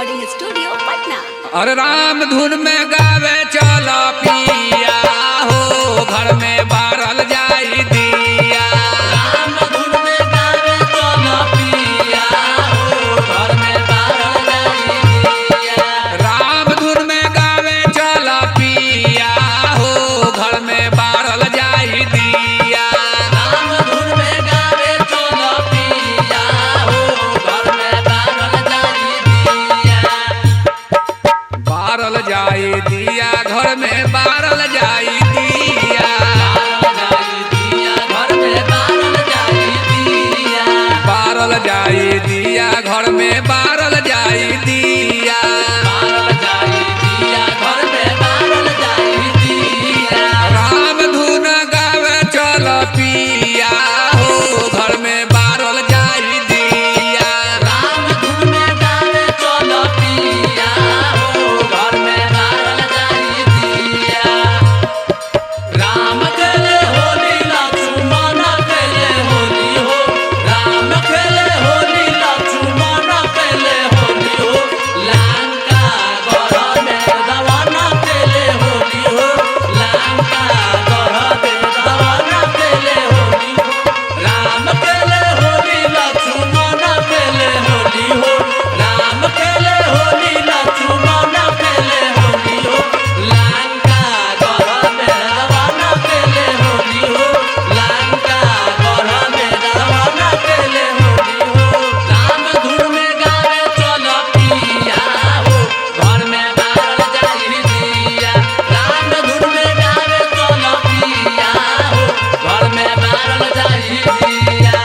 Recording studio Patna. अरे राम धुन में गावे चलो पिया हो, घर में बारल जाई दिया। राम धुन में गावे चलो पिया हो, घर में बारल जाई दिया। राम धुन में गावे चलो पिया हो, घर में बारल जाई दिया। राम धुन में गावे चलो पिया हो, घर में बारल जाई दिया। बारल जाई दिया, घर में बारल जाई दिया। बारल जाई दिया, घर में बारल जाई दिया। राम धुन गावे चलो पिया हो, घर में बारल जाई दिया। राम धुन में गावे चलो पिया हो, घर में बारल जाई दिया। राम खेले होली लक्ष्मण खेले होली हो, राम खेले होली लक्ष्मण खेले होली हो। लंका गढ़ में रावण खेले होली हो, लंका गढ़ में रावण खेले होली हो। राम खेले होली लक्ष्मण खेले होली हो, राम खेले होली लक्ष्मण खेले होली हो। लंका गढ़ में रावण खेले होली हो, लंका गढ़ में रावण खेले होली हो। राम धुन में गावे चलो पिया हो, घर में बारल जाई दिया। राम धुन में गावे चलो पिया हो, घर में बारल जाई दिया।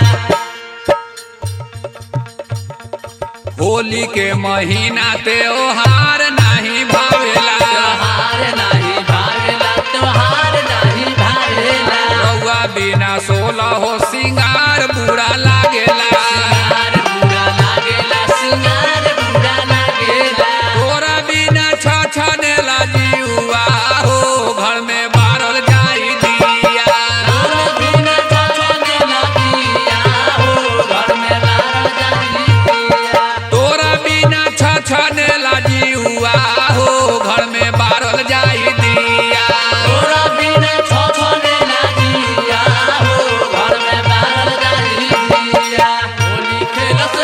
होली के महीना त्योहार नहीं भावेला। त्योहार नहीं भावेला, त्योहार नहीं भावेला। रउआ बिना सोलह हो सिंगार बुरा लागेला। सिंगार बुरा लागेला, सिंगार बुरा लागेला। तोरा बिना छछनेला जीवा हो, घर में बारल जाई दिया। तोरा बिना छछनेला दिया हो, घर में बारल जाई दिया। तोरा बिना छछनेला जीवा हो, घर में बारल जाई दिया। तोरा बिना छछनेला दिया हो, घर में बारल जाई दिया। होली खेलत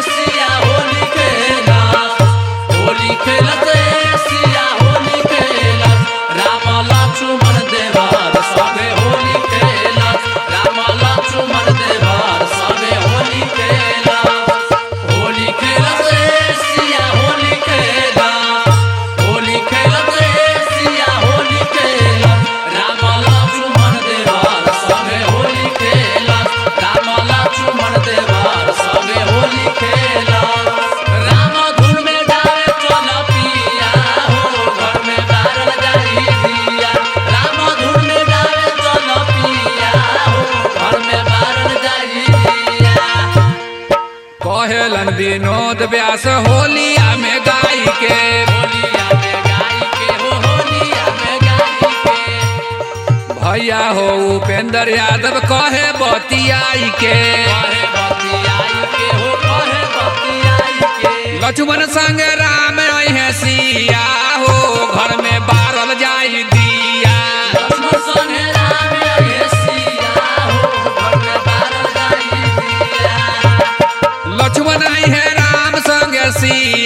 सिया होली खेलत, होली खेलत सिया होली खेलत। राम लक्ष्मण देवर संगे होली खेलत, राम लक्ष्मण देवर संगे होली खेलत। होली खेलत सिया होली खेलत, होली खेलत सिया होली खेलत। राम लक्ष्मण देवर संगे होली खेलत, राम लक्ष्मण देवर संगे होली खेलत। राम धुन में गावे चलो पिया हो, घर में बारल जाई दिया। राम धुन में गावे चलो पिया हो, घर में बारल जाई दिया। कहेलन विनोद व्यास होलिया में गाई के। होलिया में गाई के हो, होलिया में गाई के। भैया हो उपेंद्र यादव कहे बतियाई के। कहे बतियाई के हो, कहे बतियाई के। लक्ष्मण संग राम अहे सिया हो, घर में बारल जाई दिया। लक्ष्मण संगे राम अहे सिया हो, घर में बारल जाई दिया। लक्ष्मण अहे राम संग सिया।